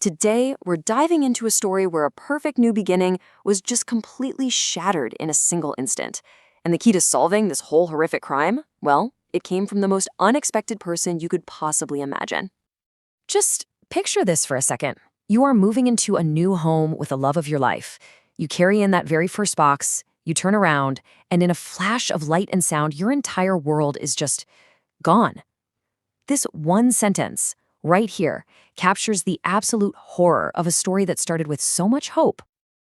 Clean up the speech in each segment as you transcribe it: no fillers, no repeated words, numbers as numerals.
Today, we're diving into a story where a perfect new beginning was just completely shattered in a single instant. And the key to solving this whole horrific crime? Well, it came from the most unexpected person you could possibly imagine. Just picture this for a second. You are moving into a new home with the love of your life. You carry in that very first box, you turn around, and in a flash of light and sound, your entire world is just gone. This one sentence, right here, captures the absolute horror of a story that started with so much hope.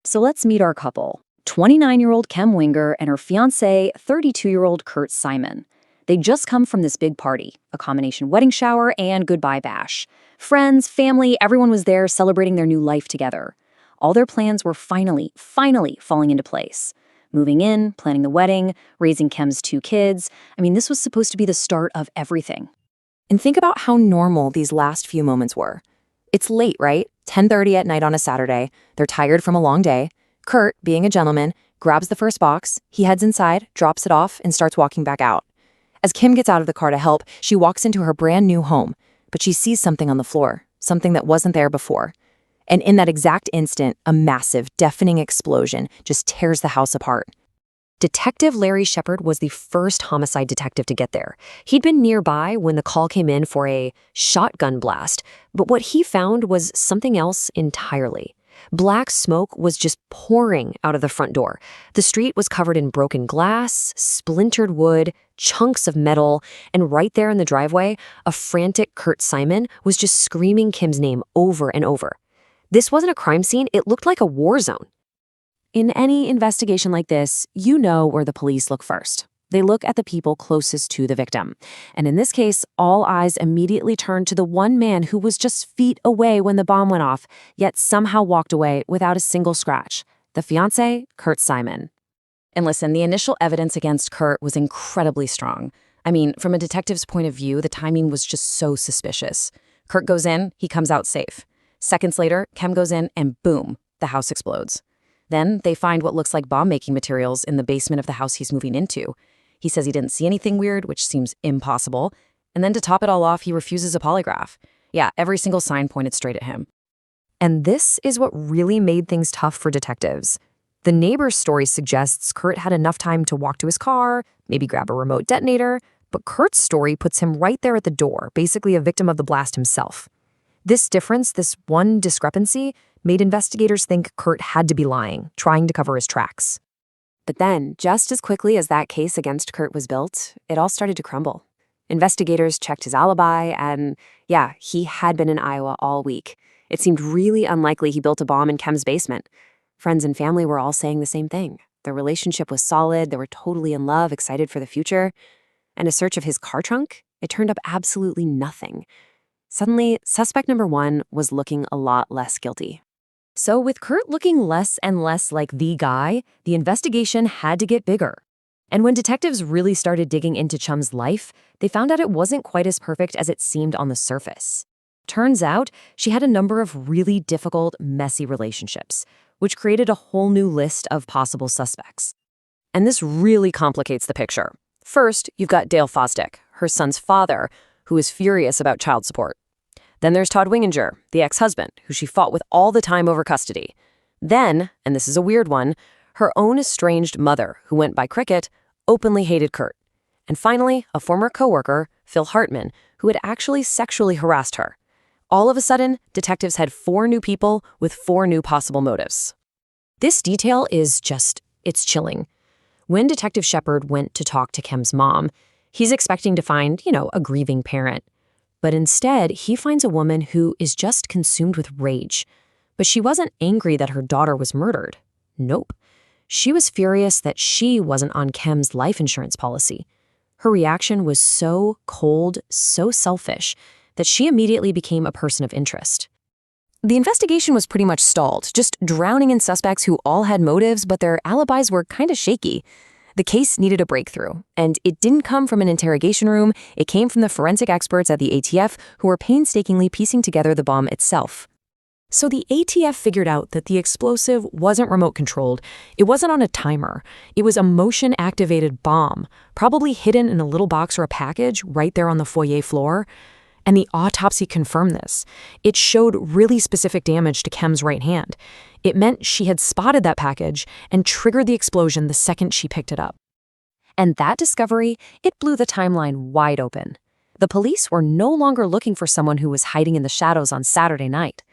So let's meet our couple, 29-year-old Chem Winganger and her fiancé, 32-year-old Kurt Simon. They'd just come from this big party, a combination wedding shower and goodbye bash. Friends, family, everyone was there celebrating their new life together. All their plans were finally falling into place. Moving in, planning the wedding, raising Chem's 2 kids. This was supposed to be the start of everything. And think about how normal these last few moments were. It's late, right? 10:30 at night on a Saturday. They're tired from a long day. Kurt, being a gentleman, grabs the first box. He heads inside, drops it off, and starts walking back out. As Kim gets out of the car to help, she walks into her brand new home, but she sees something on the floor, something that wasn't there before. And in that exact instant, a massive, deafening explosion just tears the house apart. Detective Larry Shepard was the first homicide detective to get there. He'd been nearby when the call came in for a shotgun blast, but what he found was something else entirely. Black smoke was just pouring out of the front door. The street was covered in broken glass, splintered wood, chunks of metal, and right there in the driveway, a frantic Kurt Simon was just screaming Kim's name over and over. This wasn't a crime scene, it looked like a war zone. In any investigation like this, you know where the police look first. They look at the people closest to the victim. And in this case, all eyes immediately turned to the one man who was just feet away when the bomb went off, yet somehow walked away without a single scratch. The fiancé, Kurt Simon. And listen, the initial evidence against Kurt was incredibly strong. From a detective's point of view, the timing was just so suspicious. Kurt goes in, he comes out safe. Seconds later, Chem goes in, and boom, the house explodes. Then they find what looks like bomb-making materials in the basement of the house he's moving into. He says he didn't see anything weird, which seems impossible. And then to top it all off, he refuses a polygraph. Yeah, every single sign pointed straight at him. And this is what really made things tough for detectives. The neighbor's story suggests Kurt had enough time to walk to his car, maybe grab a remote detonator, but Kurt's story puts him right there at the door, basically a victim of the blast himself. This difference, this one discrepancy, made investigators think Kurt had to be lying, trying to cover his tracks. But then, just as quickly as that case against Kurt was built, it all started to crumble. Investigators checked his alibi, and yeah, he had been in Iowa all week. It seemed really unlikely he built a bomb in Chem's basement. Friends and family were all saying the same thing. Their relationship was solid, they were totally in love, excited for the future. And a search of his car trunk, it turned up absolutely nothing. Suddenly, suspect number 1 was looking a lot less guilty. So with Kurt looking less and less like the guy, the investigation had to get bigger. And when detectives really started digging into Chum's life, they found out it wasn't quite as perfect as it seemed on the surface. Turns out, she had a number of really difficult, messy relationships, which created a whole new list of possible suspects. And this really complicates the picture. First, you've got Dale Fosdic, her son's father, who is furious about child support. Then there's Todd Winganger, the ex-husband, who she fought with all the time over custody. Then, and this is a weird one, her own estranged mother, who went by Cricket, openly hated Kurt. And finally, a former coworker, Phil Hartman, who had actually sexually harassed her. All of a sudden, detectives had 4 new people with 4 new possible motives. This detail is it's chilling. When Detective Shepard went to talk to Chem's mom, he's expecting to find, a grieving parent. But instead, he finds a woman who is just consumed with rage. But she wasn't angry that her daughter was murdered. Nope. She was furious that she wasn't on Chem's life insurance policy. Her reaction was so cold, so selfish, that she immediately became a person of interest. The investigation was pretty much stalled, just drowning in suspects who all had motives, but their alibis were kind of shaky. The case needed a breakthrough, and it didn't come from an interrogation room, it came from the forensic experts at the ATF who were painstakingly piecing together the bomb itself. So the ATF figured out that the explosive wasn't remote-controlled, it wasn't on a timer, it was a motion-activated bomb, probably hidden in a little box or a package right there on the foyer floor. and the autopsy confirmed this. It showed really specific damage to Chem's right hand. It meant she had spotted that package and triggered the explosion the second she picked it up. And that discovery, it blew the timeline wide open. The police were no longer looking for someone who was hiding in the shadows on Saturday night.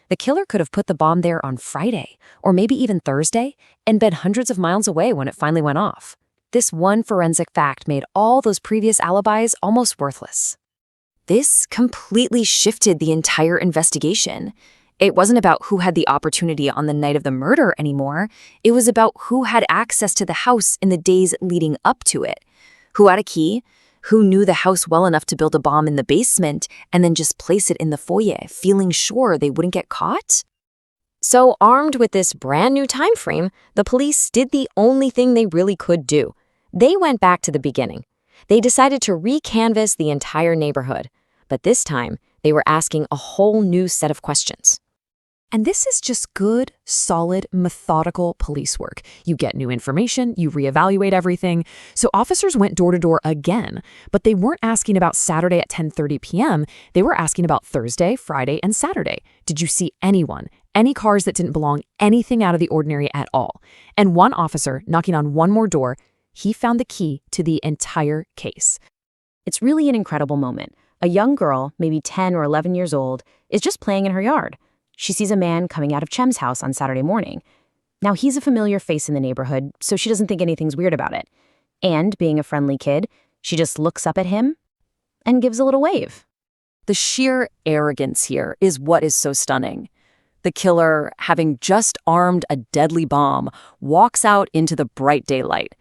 The killer could have put the bomb there on Friday, or maybe even Thursday, and been hundreds of miles away when it finally went off. This one forensic fact made all those previous alibis almost worthless. This completely shifted the entire investigation. It wasn't about who had the opportunity on the night of the murder anymore. It was about who had access to the house in the days leading up to it. Who had a key? Who knew the house well enough to build a bomb in the basement and then just place it in the foyer, feeling sure they wouldn't get caught? So, armed with this brand new time frame, the police did the only thing they really could do. They went back to the beginning. They decided to recanvass the entire neighborhood, but this time they were asking a whole new set of questions. And this is just good, solid, methodical police work. You get new information, you reevaluate everything. So officers went door to door again, but they weren't asking about Saturday at 10:30 p.m. They were asking about Thursday, Friday, and Saturday. Did you see anyone, any cars that didn't belong, anything out of the ordinary at all? And one officer, knocking on one more door, he found the key to the entire case. It's really an incredible moment. A young girl, maybe 10 or 11 years old, is just playing in her yard. She sees a man coming out of Chem's house on Saturday morning. Now, he's a familiar face in the neighborhood, so she doesn't think anything's weird about it. And, being a friendly kid, she just looks up at him and gives a little wave. The sheer arrogance here is what is so stunning. The killer, having just armed a deadly bomb, walks out into the bright daylight.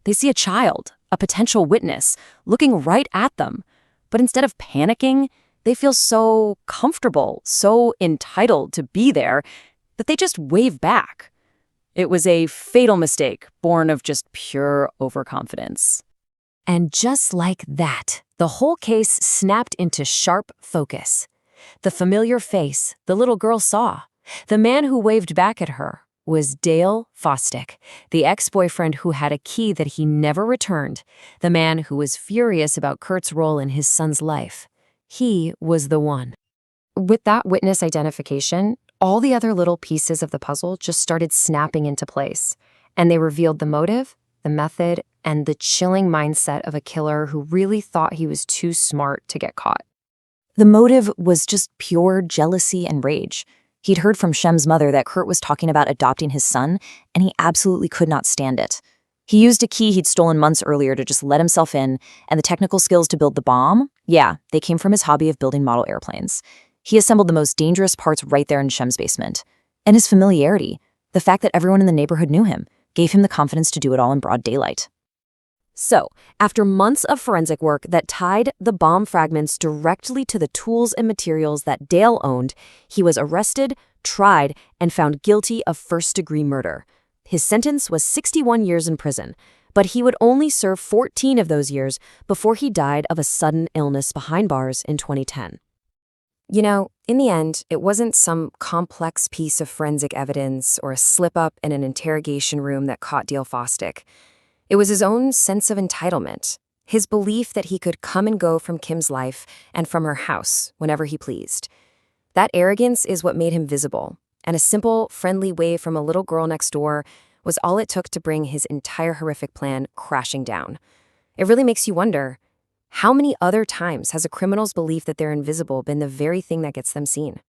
They see a child, a potential witness, looking right at them. But instead of panicking, they feel so comfortable, so entitled to be there, that they just wave back. It was a fatal mistake, born of just pure overconfidence. And just like that, the whole case snapped into sharp focus. The familiar face the little girl saw, the man who waved back at her, was Dale Fosdic, the ex-boyfriend who had a key that he never returned, the man who was furious about Kurt's role in his son's life. He was the one. With that witness identification, all the other little pieces of the puzzle just started snapping into place, and they revealed the motive, the method, and the chilling mindset of a killer who really thought he was too smart to get caught. The motive was just pure jealousy and rage. He'd heard from Chem's mother that Kurt was talking about adopting his son, and he absolutely could not stand it. He used a key he'd stolen months earlier to just let himself in, and the technical skills to build the bomb, yeah, they came from his hobby of building model airplanes. He assembled the most dangerous parts right there in Chem's basement. And his familiarity, the fact that everyone in the neighborhood knew him, gave him the confidence to do it all in broad daylight. So, after months of forensic work that tied the bomb fragments directly to the tools and materials that Dale owned, he was arrested, tried, and found guilty of first-degree murder. His sentence was 61 years in prison, but he would only serve 14 of those years before he died of a sudden illness behind bars in 2010. You know, in the end, it wasn't some complex piece of forensic evidence or a slip-up in an interrogation room that caught Dale Fosdic. It was his own sense of entitlement, his belief that he could come and go from Kim's life and from her house whenever he pleased. That arrogance is what made him visible, and a simple, friendly wave from a little girl next door was all it took to bring his entire horrific plan crashing down. It really makes you wonder, how many other times has a criminal's belief that they're invisible been the very thing that gets them seen?